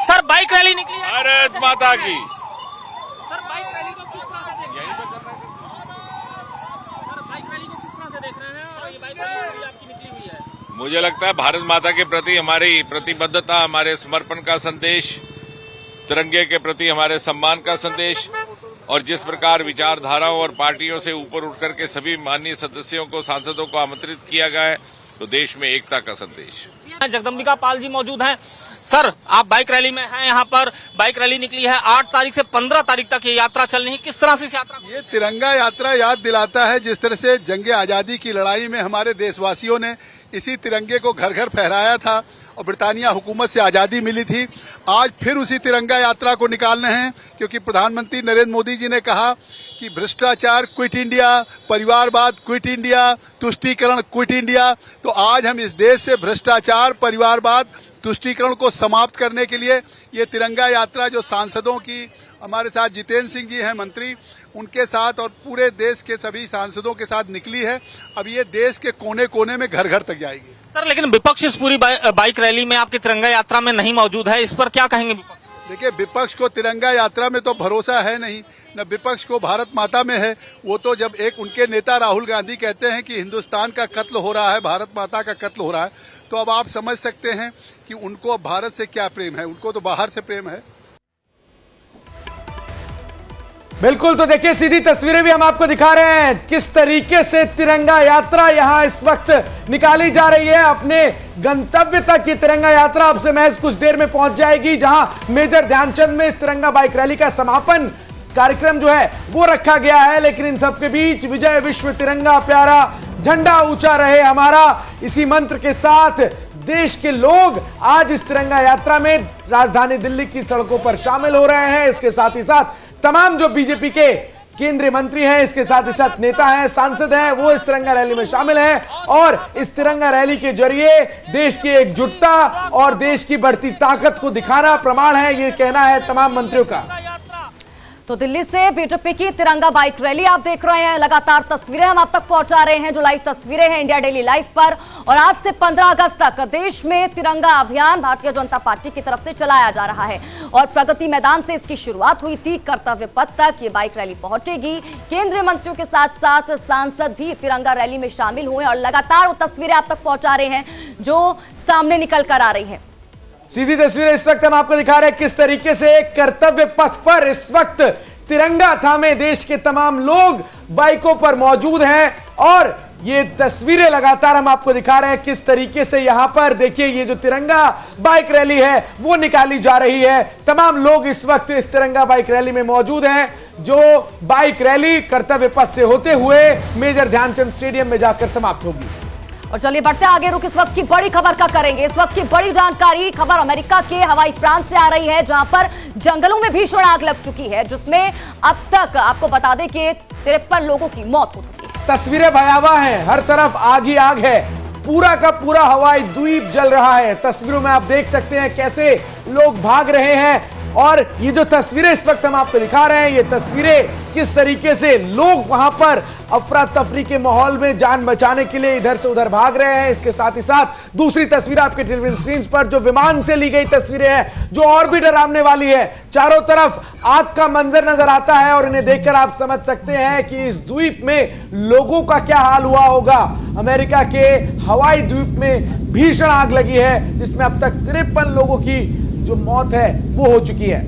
सर बाइक रैली निकली है। भारत माता की। सर बाइक रैली को किस तरह से देख रहे हैं? सर बाइक रैली को किस तरह से देख रहे हैं और ये बाइक रैली आपकी निकली हुई है? मुझे लगता है भारत माता के प्रति हमारी प्रतिबद्धता, हमारे समर्पण का संदेश, तिरंगे के प्रति हमारे सम्मान का संदेश और जिस प्रकार विचारधाराओं और पार्टियों से ऊपर उठकर के सभी माननीय सदस्यों को, सांसदों को आमंत्रित किया गया है, तो देश में एकता का संदेश। जगदम्बिका पाल जी मौजूद हैं। सर आप बाइक रैली में हैं, यहाँ पर बाइक रैली निकली है 8 तारीख से 15 तारीख तक ये यात्रा चलनी है। किस तरह से इस यात्रा? ये तिरंगा यात्रा याद दिलाता है जिस तरह से जंगे आजादी की लड़ाई में हमारे देशवासियों ने इसी तिरंगे को घर घर फहराया था और ब्रिटानिया हुकूमत से आज़ादी मिली थी। आज फिर उसी तिरंगा यात्रा को निकालने हैं क्योंकि प्रधानमंत्री नरेंद्र मोदी जी ने कहा कि भ्रष्टाचार क्विट इंडिया, परिवारवाद क्विट इंडिया, तुष्टीकरण क्विट इंडिया। तो आज हम इस देश से भ्रष्टाचार, परिवारवाद, तुष्टीकरण को समाप्त करने के लिए ये तिरंगा यात्रा जो सांसदों की, हमारे साथ जितेंद्र सिंह जी हैं मंत्री, उनके साथ और पूरे देश के सभी सांसदों के साथ निकली है। अब ये देश के कोने कोने में घर घर तक जाएगी। सर लेकिन विपक्ष इस पूरी बाइक रैली में आपकी तिरंगा यात्रा में नहीं मौजूद है, इस पर क्या कहेंगे विपक्ष? देखिए विपक्ष को तिरंगा यात्रा में तो भरोसा है नहीं, न विपक्ष को भारत माता में है। वो तो जब एक उनके नेता राहुल गांधी कहते हैं कि हिंदुस्तान का कत्ल हो रहा है, भारत माता का कत्ल हो रहा है, तो अब आप समझ सकते हैं कि उनको भारत से क्या प्रेम है। उनको तो बाहर से प्रेम है। बिल्कुल, तो देखिए सीधी तस्वीरें भी हम आपको दिखा रहे हैं किस तरीके से तिरंगा यात्रा यहां इस वक्त निकाली जा रही है। अपने गंतव्य तक ये तिरंगा यात्रा अब से महज कुछ देर में पहुंच जाएगी, जहां मेजर ध्यानचंद में इस तिरंगा बाइक रैली का समापन कार्यक्रम जो है वो रखा गया है। लेकिन इन सबके बीच विजय विश्व तिरंगा प्यारा, झंडा ऊंचा रहे हमारा, इसी मंत्र के साथ देश के लोग आज इस तिरंगा यात्रा में राजधानी दिल्ली की सड़कों पर शामिल हो रहे हैं। इसके साथ ही साथ तमाम जो बीजेपी के केंद्रीय मंत्री हैं, इसके साथ ही साथ नेता हैं, सांसद हैं, वो इस तिरंगा रैली में शामिल हैं और इस तिरंगा रैली के जरिए देश की एकजुटता और देश की बढ़ती ताकत को दिखाना प्रमाण है, ये कहना है तमाम मंत्रियों का। तो दिल्ली से बीजेपी की तिरंगा बाइक रैली आप देख रहे हैं। लगातार तस्वीरें हम आप तक पहुंचा रहे हैं, जो लाइव तस्वीरें हैं इंडिया डेली लाइव पर। और आज से 15 अगस्त तक देश में तिरंगा अभियान भारतीय जनता पार्टी की तरफ से चलाया जा रहा है और प्रगति मैदान से इसकी शुरुआत हुई थी। कर्तव्य पथ तक ये बाइक रैली पहुंचेगी। केंद्रीय मंत्रियों के साथ साथ सांसद भी तिरंगा रैली में शामिल हुए और लगातार वो तस्वीरें आप तक पहुंचा रहे हैं जो सामने निकल कर आ रही है। सीधी तस्वीरें इस वक्त हम आपको दिखा रहे हैं किस तरीके से कर्तव्य पथ पर इस वक्त तिरंगा थामे देश के तमाम लोग बाइकों पर मौजूद हैं और ये तस्वीरें लगातार हम आपको दिखा रहे हैं किस तरीके से यहां पर देखिए ये जो तिरंगा बाइक रैली है वो निकाली जा रही है। तमाम लोग इस वक्त इस तिरंगा बाइक रैली में मौजूद हैं, जो बाइक रैली कर्तव्य पथ से होते हुए मेजर ध्यानचंद स्टेडियम में जाकर समाप्त होगी। और चलिए बढ़ते आगे, रुक इस वक्त की बड़ी खबर का करेंगे। इस वक्त की बड़ी जानकारी खबर अमेरिका के हवाई प्रांत से आ रही है, जहां पर जंगलों में भीषण आग लग चुकी है, जिसमें अब तक आपको बता दें कि 53 लोगों की मौत हो चुकी है। तस्वीरें भयावह हैं, हर तरफ आग ही आग है, पूरा का पूरा हवाई द्वीप जल रहा है। तस्वीरों में आप देख सकते हैं कैसे लोग भाग रहे हैं, और ये जो तस्वीरें इस वक्त हम आपको दिखा रहे हैं, ये तस्वीरें किस तरीके से लोग वहां पर अफरा तफरी के माहौल में जान बचाने के लिए इधर से उधर भाग रहे हैं। इसके साथ ही साथ दूसरी तस्वीर आपके टेलीविजन स्क्रीन पर जो विमान से ली गई तस्वीरें हैं, जो और भी डरावने वाली है। चारों तरफ आग का मंजर नजर आता है और इन्हें देखकर आप समझ सकते हैं कि इस द्वीप में लोगों का क्या हाल हुआ होगा। अमेरिका के हवाई द्वीप में भीषण आग लगी है, जिसमें अब तक 53 लोगों की जो मौत है वो हो चुकी है।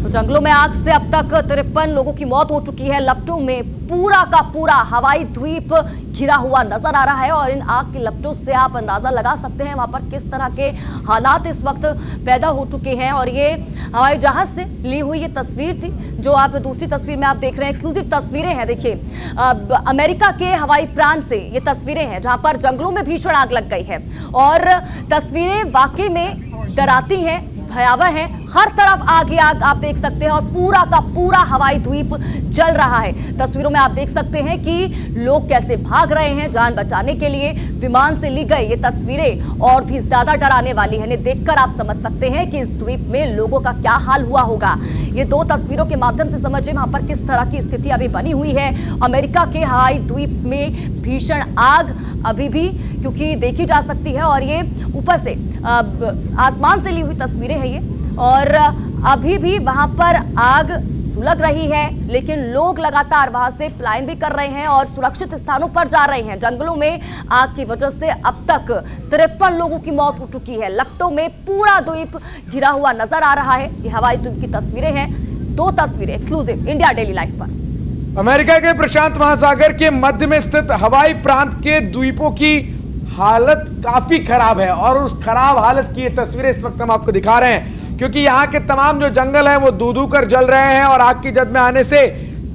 तो जंगलों में आग से अब तक 53 लोगों की मौत हो चुकी है। लपटों में पूरा का पूरा हवाई द्वीप घिरा हुआ नजर आ रहा है, और इन आग की लपटों से आप अंदाजा लगा सकते हैं वहां पर किस तरह के हालात इस वक्त पैदा हो चुके हैं। और ये हवाई जहाज से ली हुई ये तस्वीर थी, जो आप दूसरी तस्वीर में आप देख रहे हैं, एक्सक्लूसिव तस्वीरें हैं। देखिए अमेरिका के हवाई प्रांत से ये तस्वीरें हैं, जहां पर जंगलों में भीषण आग लग गई है, और तस्वीरें वाकई में डराती हैं, भयावह है। हर तरफ आग ही आग आप देख सकते हैं, और पूरा का पूरा हवाई द्वीप जल रहा है। तस्वीरों में आप देख सकते हैं कि लोग कैसे भाग रहे हैं जान बचाने के लिए। विमान से ली गई ये तस्वीरें और भी ज्यादा डराने वाली है। इन्हें देखकर आप समझ सकते हैं कि इस द्वीप में लोगों का क्या हाल हुआ होगा। ये दो तस्वीरों के माध्यम से समझे वहां पर किस तरह की स्थिति अभी बनी हुई है। अमेरिका के हवाई द्वीप में भीषण आग अभी भी क्योंकि देखी जा सकती है, और ये ऊपर से आसमान से ली हुई तस्वीरें हैं ये, और अभी भी वहां पर आग सुलग रही है, लेकिन लोग लगातार वहां से पलायन भी कर रहे हैं और सुरक्षित स्थानों पर जा रहे हैं। जंगलों में आग की वजह से अब तक 53 लोगों की मौत हो चुकी है। लपटों में पूरा द्वीप घिरा हुआ नजर आ रहा है। ये हवाई द्वीप की तस्वीरें हैं, दो तस्वीरें एक्सक्लूसिव इंडिया डेली लाइफ पर। अमेरिका के प्रशांत महासागर के मध्य में स्थित हवाई प्रांत के द्वीपों की हालत काफी खराब है, और उस खराब हालत की ये तस्वीरें इस वक्त हम आपको दिखा रहे हैं, क्योंकि यहाँ के तमाम जो जंगल हैं वो दूधू कर जल रहे हैं, और आग की जद में आने से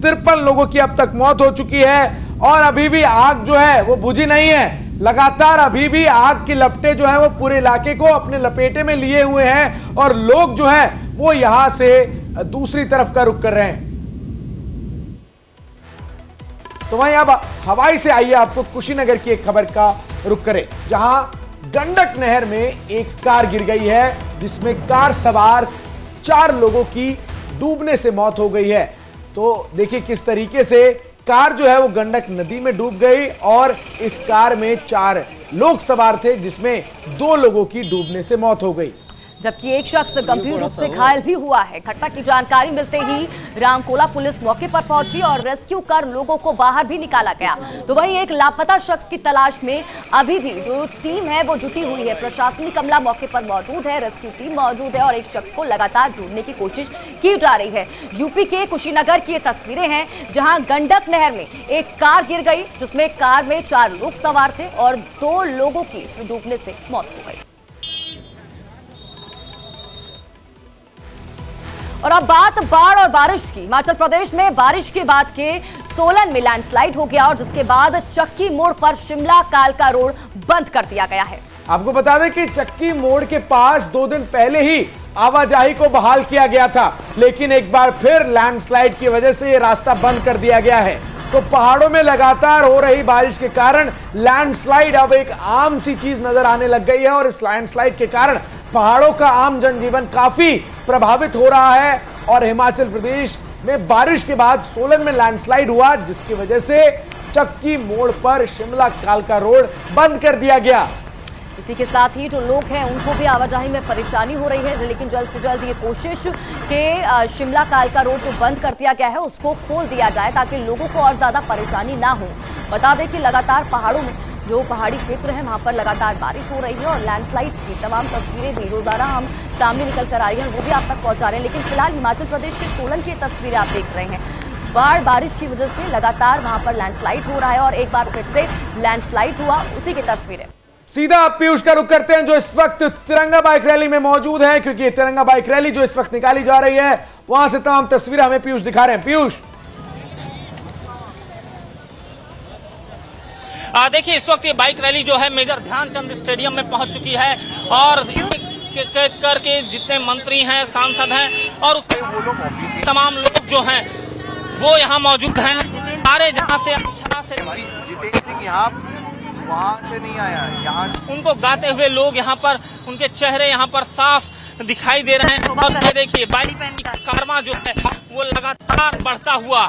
53 लोगों की अब तक मौत हो चुकी है। और अभी भी आग जो है वो बुझी नहीं है, लगातार अभी भी आग की लपटें जो है वो पूरे इलाके को अपने लपेटे में लिए हुए हैं, और लोग जो है वो यहां से दूसरी तरफ का रुख कर रहे हैं। तो वहीं अब हवाई से आइए आपको कुशीनगर की एक खबर का रुख करें, जहां गंडक नहर में एक कार गिर गई है, जिसमें कार सवार 4 लोगों की डूबने से मौत हो गई है। तो देखिए किस तरीके से कार जो है वो गंडक नदी में डूब गई, और इस कार में 4 लोग सवार थे, जिसमें 2 लोगों की डूबने से मौत हो गई, जबकि एक शख्स गंभीर रूप से घायल भी हुआ है। घटना की जानकारी मिलते ही रामकोला पुलिस मौके पर पहुंची और रेस्क्यू कर लोगों को बाहर भी निकाला गया। तो वहीं एक लापता शख्स की तलाश में अभी भी जो टीम है वो जुटी हुई है। प्रशासनिक अमला मौके पर मौजूद है, रेस्क्यू टीम मौजूद है, और एक शख्स को लगातार ढूंढने की कोशिश की जा रही है। यूपी के कुशीनगर की ये तस्वीरें हैं, जहां गंडक नहर में एक कार गिर गई, जिसमें कार में 4 लोग सवार थे और 2 लोगों की इसमें डूबने से मौत हो गई। और अब बात बाढ़ और बारिश की। हिमाचल प्रदेश में बारिश के बाद के सोलन में लैंडस्लाइड हो गया, और जिसके बाद चक्की मोड़ पर शिमला कालका रोड बंद कर दिया गया है। आपको बता दें कि चक्की मोड़ के पास 2 दिन पहले ही आवाजाही को बहाल किया गया था, लेकिन एक बार फिर लैंडस्लाइड की वजह से यह रास्ता बंद कर दिया गया है। तो पहाड़ों में लगातार हो रही बारिश के कारण लैंडस्लाइड अब एक आम सी चीज नजर आने लग गई है, और इस लैंडस्लाइड के कारण पहाड़ों का आम जनजीवन काफी प्रभावित हो रहा है। और हिमाचल प्रदेश में बारिश के बाद सोलन में लैंडस्लाइड हुआ, जिसकी वजह से चक्की मोड़ पर शिमला कालका रोड बंद कर दिया गया। इसी के साथ ही जो लोग हैं उनको भी आवाजाही में परेशानी हो रही है, लेकिन जल्द से जल्द ये कोशिश कि शिमला कालका रोड जो बंद कर दिया गया है उसको खोल दिया जाए, ताकि लोगों को और ज़्यादा परेशानी ना हो। बता दें कि लगातार पहाड़ों में जो पहाड़ी क्षेत्र है वहाँ पर लगातार बारिश हो रही है, और लैंडस्लाइड की तमाम तस्वीरें भी रोजाना हम सामने निकल कर आ रही हैं, वो भी आप तक पहुँचा रहे हैं। लेकिन फिलहाल हिमाचल प्रदेश के सोलन की तस्वीरें आप देख रहे हैं। बारिश की वजह से लगातार वहां पर लैंडस्लाइड हो रहा है और एक बार फिर से लैंडस्लाइड हुआ, उसी की तस्वीरें। सीधा पीयूष का रुख करते हैं जो इस वक्त तिरंगा बाइक रैली में मौजूद है, क्योंकि ये तिरंगा बाइक रैली जो इस वक्त निकाली जा रही है वहां से तमाम तस्वीरें हमें पीयूष दिखा रहे हैं। पीयूष, देखिए इस वक्त ये बाइक रैली जो है मेजर ध्यानचंद स्टेडियम में पहुंच चुकी है और करके जितने मंत्री हैं, सांसद हैं और तमाम लोग जो हैं वो यहाँ मौजूद हैं। सारे जहाँ से जितेंद्र सिंह यहाँ वहाँ से नहीं आया है, यहाँ उनको गाते हुए लोग यहाँ पर, उनके चेहरे यहाँ पर साफ दिखाई दे रहे हैं। और ये देखिए बाइक कारवां जो है वो लगातार बढ़ता हुआ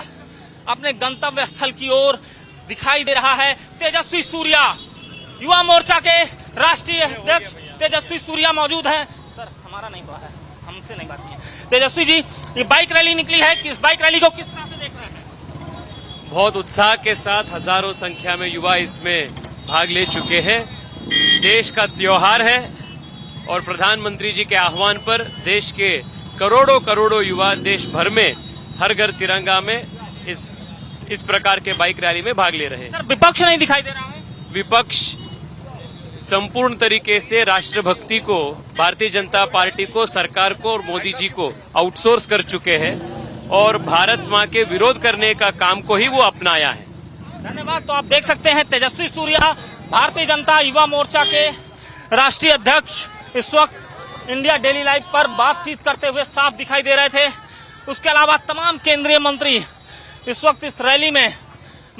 अपने गंतव्य स्थल की ओर दिखाई दे रहा है। तेजस्वी सूर्या युवा मोर्चा के राष्ट्रीय अध्यक्ष तेजस्वी सूर्या मौजूद हैं। सर हमारा नहीं हुआ है, हमसे नहीं बात की है। तेजस्वी जी, ये बाइक रैली निकली है, किस बाइक रैली को किस तरह से देख रहे हैं? बहुत उत्साह के साथ हजारों संख्या में युवा इसमें भाग ले चुके हैं। देश का त्योहार है और प्रधानमंत्री जी के आह्वान पर देश के करोड़ों युवा देश भर में हर घर तिरंगा में इस प्रकार के बाइक रैली में भाग ले रहे हैं। सर विपक्ष नहीं दिखाई दे रहा है? विपक्ष संपूर्ण तरीके से राष्ट्रभक्ति को, भारतीय जनता पार्टी को, सरकार को और मोदी जी को आउटसोर्स कर चुके हैं और भारत मां के विरोध करने का काम को ही वो अपनाया है। धन्यवाद। तो आप देख सकते हैं तेजस्वी सूर्या भारतीय जनता युवा मोर्चा के राष्ट्रीय अध्यक्ष इस वक्त इंडिया डेली लाइव पर बातचीत करते हुए साफ दिखाई दे रहे थे। उसके अलावा तमाम केंद्रीय मंत्री इस वक्त इस रैली में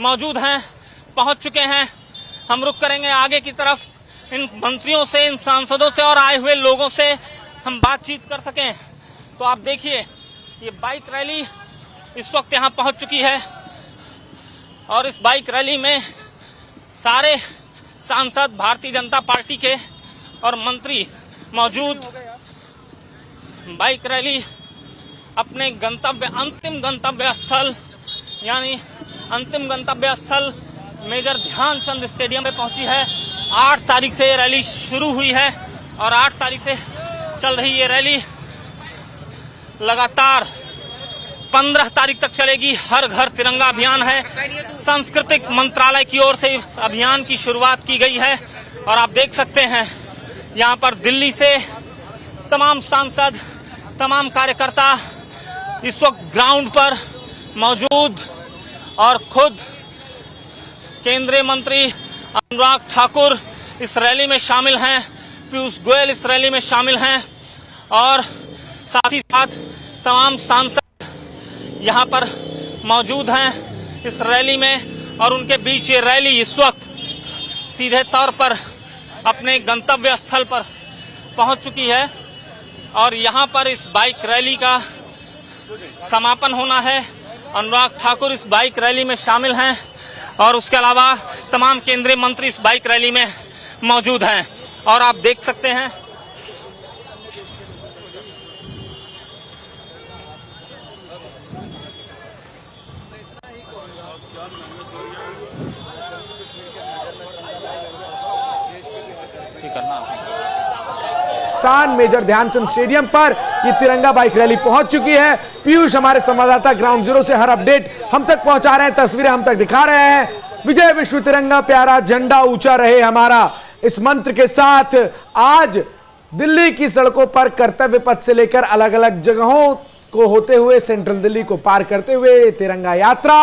मौजूद हैं, पहुंच चुके हैं। हम रुक करेंगे आगे की तरफ, इन मंत्रियों से, इन सांसदों से और आए हुए लोगों से हम बातचीत कर सकें। तो आप देखिए ये बाइक रैली इस वक्त यहाँ पहुंच चुकी है और इस बाइक रैली में सारे सांसद, भारतीय जनता पार्टी के और मंत्री मौजूद। बाइक रैली अपने गंतव्य, अंतिम गंतव्य स्थल यानी अंतिम गंतव्य स्थल मेजर ध्यानचंद स्टेडियम में पहुंची है। 8 तारीख से ये रैली शुरू हुई है और 8 तारीख से चल रही ये रैली लगातार 15 तारीख तक चलेगी। हर घर तिरंगा अभियान है। सांस्कृतिक मंत्रालय की ओर से इस अभियान की शुरुआत की गई है और आप देख सकते हैं यहाँ पर दिल्ली से तमाम सांसद, तमाम कार्यकर्ता इस वक्त ग्राउंड पर मौजूद और खुद केंद्रीय मंत्री अनुराग ठाकुर इस रैली में शामिल हैं, पीयूष गोयल इस रैली में शामिल हैं और साथ ही साथ तमाम सांसद यहाँ पर मौजूद हैं इस रैली में। और उनके बीच ये रैली इस वक्त सीधे तौर पर अपने गंतव्य स्थल पर पहुँच चुकी है और यहाँ पर इस बाइक रैली का समापन होना है। अनुराग ठाकुर इस बाइक रैली में शामिल हैं और उसके अलावा तमाम केंद्रीय मंत्री इस बाइक रैली में मौजूद हैं और आप देख सकते हैं स्थान मेजर ध्यानचंद स्टेडियम पर ये तिरंगा बाइक रैली पहुंच चुकी है। पीयूष हमारे संवाददाता ग्राउंड जीरो से हर अपडेट हम तक पहुंचा रहे हैं, तस्वीरें हम तक दिखा रहे हैं। विजय विश्व तिरंगा प्यारा झंडा ऊंचा रहे हमारा, इस मंत्र के साथ आज दिल्ली की सड़कों पर कर्तव्य पथ से लेकर अलग अलग जगहों को होते हुए साउथ दिल्ली को पार करते हुए तिरंगा यात्रा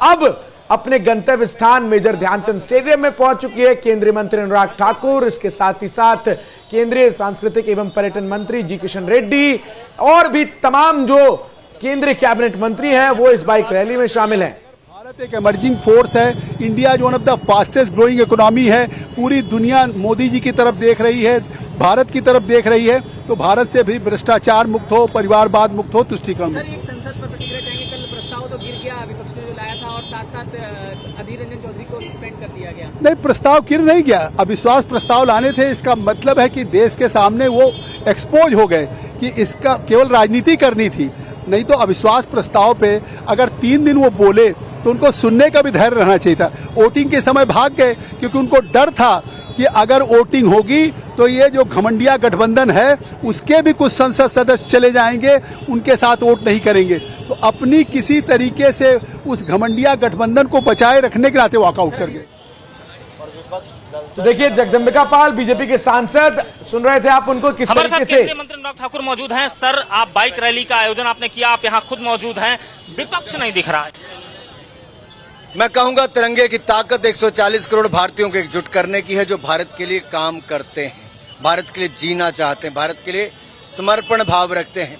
अब अपने गंतव्य स्थान मेजर ध्यानचंद स्टेडियम में पहुंच चुकी है। केंद्रीय मंत्री अनुराग ठाकुर, इसके साथ ही साथ केंद्रीय सांस्कृतिक एवं पर्यटन मंत्री जी किशन रेड्डी और भी तमाम जो केंद्रीय कैबिनेट मंत्री हैं वो इस बाइक रैली में शामिल हैं। भारत एक इमर्जिंग फोर्स है। इंडिया जो one of the fastest growing economy है। पूरी दुनिया मोदी जी की तरफ देख रही है, भारत की तरफ देख रही है। तो भारत से भी भ्रष्टाचार मुक्त हो, परिवारवाद मुक्त हो, तुष्टीकरण मुक्त हो। संसद पर प्रतिक्रिया चाहेंगे। कल प्रस्ताव तो गिर गया विपक्ष ने जो लाया था और साथ साथ अधीर रंजन चौधरी को सस्पेंड कर दिया गया। नहीं, प्रस्ताव गिर नहीं गया। अविश्वास प्रस्ताव लाने थे। इसका मतलब है कि देश के सामने वो एक्सपोज हो गए कि इसका केवल राजनीति करनी थी। नहीं तो अविश्वास प्रस्ताव पे अगर 3 दिन वो बोले तो उनको सुनने का भी धैर्य रहना चाहिए था। वोटिंग के समय भाग गए क्योंकि उनको डर था कि अगर वोटिंग होगी तो ये जो घमंडिया गठबंधन है उसके भी कुछ संसद सदस्य चले जाएंगे, उनके साथ वोट नहीं करेंगे। तो अपनी किसी तरीके से उस घमंडिया गठबंधन को बचाए रखने के नाते वॉकआउट कर गए। तो देखिए जगदम्बिका पाल बीजेपी के सांसद, सुन रहे थे आप उनको किस तरीके से। केंद्रीय मंत्री अनुराग ठाकुर मौजूद हैं। सर, आप बाइक रैली का आयोजन आपने किया, आप यहाँ खुद मौजूद हैं, विपक्ष नहीं दिख रहा है। मैं कहूंगा तिरंगे की ताकत 140 करोड़ भारतीयों को एकजुट करने की है, जो भारत के लिए काम करते हैं, भारत के लिए जीना चाहते हैं, भारत के लिए समर्पण भाव रखते हैं।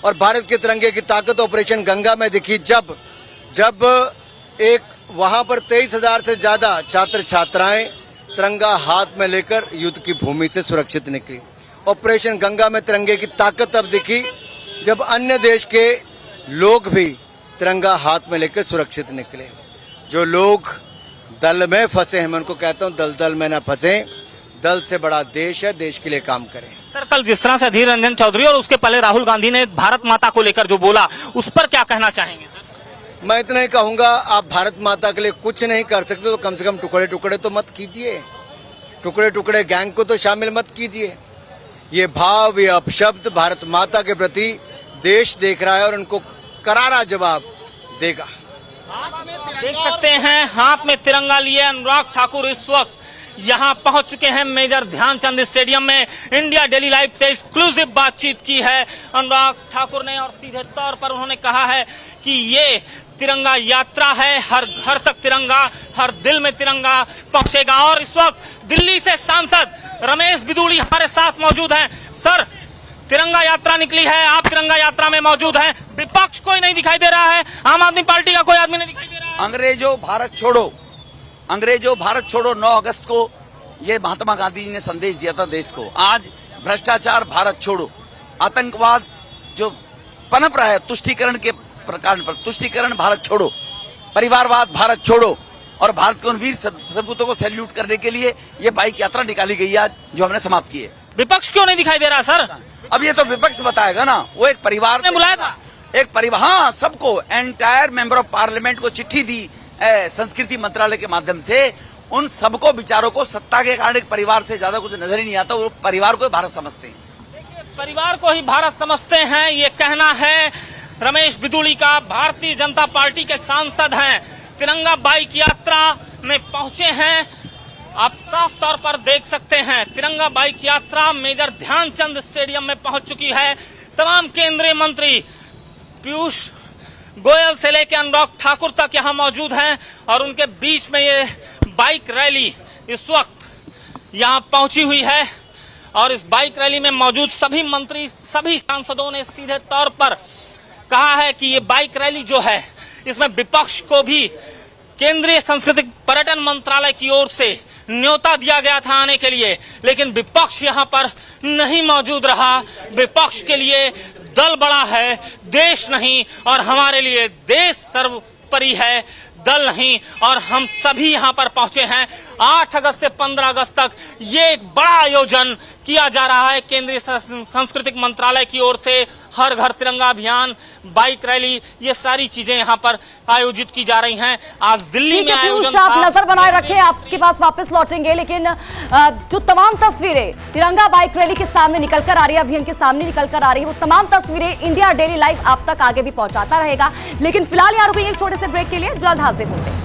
और भारत के तिरंगे की ताकत ऑपरेशन गंगा में दिखी जब एक वहां पर 23,000 से ज्यादा छात्र छात्राएं तिरंगा हाथ में लेकर युद्ध की भूमि से सुरक्षित निकली। ऑपरेशन गंगा में तिरंगे की ताकत अब दिखी जब अन्य देश के लोग भी तिरंगा हाथ में लेकर सुरक्षित निकले। जो लोग दल में फंसे हैं, मैं उनको कहता हूं दल में ना फंसे, दल से बड़ा देश है, देश के लिए काम करें। सर, कल जिस तरह से अधीर रंजन चौधरी और उसके पहले राहुल गांधी ने भारत माता को लेकर जो बोला, उस पर क्या कहना चाहेंगे सर? मैं इतना ही कहूंगा, आप भारत माता के लिए कुछ नहीं कर सकते तो कम से कम टुकड़े टुकड़े तो मत कीजिए, टुकड़े टुकड़े गैंग को तो शामिल मत कीजिए। ये भाव, ये अपशब्द भारत माता के प्रति देश देख रहा है और उनको करारा जवाब देगा। देख सकते हैं हाथ में तिरंगा लिए अनुराग ठाकुर इस वक्त यहाँ पहुंच चुके हैं मेजर ध्यानचंद स्टेडियम में। इंडिया डेली लाइव से एक्सक्लूसिव बातचीत की है अनुराग ठाकुर ने और सीधे तौर पर उन्होंने कहा है कि ये तिरंगा यात्रा है, हर घर तक तिरंगा, हर दिल में तिरंगा पहुंचेगा। और इस वक्त दिल्ली से सांसद रमेश बिदूड़ी हमारे साथ मौजूद हैं। सर, तिरंगा यात्रा निकली है, आप तिरंगा यात्रा में मौजूद हैं, विपक्ष कोई नहीं दिखाई दे रहा है, आम आदमी पार्टी का कोई आदमी नहीं दिखाई दे रहा है। अंग्रेजों भारत छोड़ो, अंग्रेजों भारत छोड़ो 9 अगस्त को ये महात्मा गांधी जी ने संदेश दिया था देश को। आज भ्रष्टाचार भारत छोड़ो, आतंकवाद जो पनप रहा है तुष्टीकरण के प्रकार पर, तुष्टीकरण भारत छोड़ो, परिवारवाद भारत छोड़ो और भारत के उन वीर सपूतों को सैल्यूट करने के लिए ये बाइक यात्रा निकाली गई आज जो हमने समाप्त की है। विपक्ष क्यों नहीं दिखाई दे रहा सर? अब ये तो विपक्ष बताएगा ना। वो एक परिवार ने बुलाया था, एक परिवार, हाँ, सबको, एंटायर मेंबर ऑफ पार्लियामेंट को चिट्ठी दी संस्कृति मंत्रालय के माध्यम से, उन सबको विचारों को सत्ता के कारण एक परिवार से ज्यादा कुछ नजर ही नहीं आता, वो परिवार को भारत समझते हैं। परिवार को ही भारत समझते हैं, ये कहना है रमेश बिदूड़ी का। भारतीय जनता पार्टी के सांसद हैं, तिरंगा बाइक यात्रा में पहुंचे हैं। आप साफ तौर पर देख सकते हैं तिरंगा बाइक यात्रा मेजर ध्यानचंद स्टेडियम में पहुंच चुकी है। तमाम केंद्रीय मंत्री पीयूष गोयल से लेकर अनुराग ठाकुर तक यहां मौजूद हैं और उनके बीच में ये बाइक रैली इस वक्त यहां पहुंची हुई है। और इस बाइक रैली में मौजूद सभी मंत्री, सभी सांसदों ने सीधे तौर पर कहा है कि ये बाइक रैली जो है इसमें विपक्ष को भी केंद्रीय सांस्कृतिक पर्यटन मंत्रालय की ओर से न्योता दिया गया था आने के लिए, लेकिन विपक्ष यहां पर नहीं मौजूद रहा। विपक्ष के लिए दल बड़ा है, देश नहीं, और हमारे लिए देश सर्वोपरि है, दल नहीं। और हम सभी यहां पर पहुंचे हैं। 8 अगस्त से 15 अगस्त तक ये एक बड़ा आयोजन किया जा रहा है केंद्रीय सांस्कृतिक मंत्रालय की ओर से। हर घर तिरंगा अभियान, बाइक रैली, ये सारी चीजें यहाँ पर आयोजित की जा रही हैं। आज दिल्ली में आयोजन, आप नजर बनाए रखें, आपके पास वापस लौटेंगे। लेकिन जो तमाम तस्वीरें तिरंगा बाइक रैली के सामने निकल कर आ रही है, अभियान के सामने निकल कर आ रही है, वो तमाम तस्वीरें इंडिया डेली लाइव आप तक आगे भी पहुंचाता रहेगा। लेकिन फिलहाल यहाँ रुकेंगे एक छोटे से ब्रेक के लिए, जल्द हाजिर होंगे।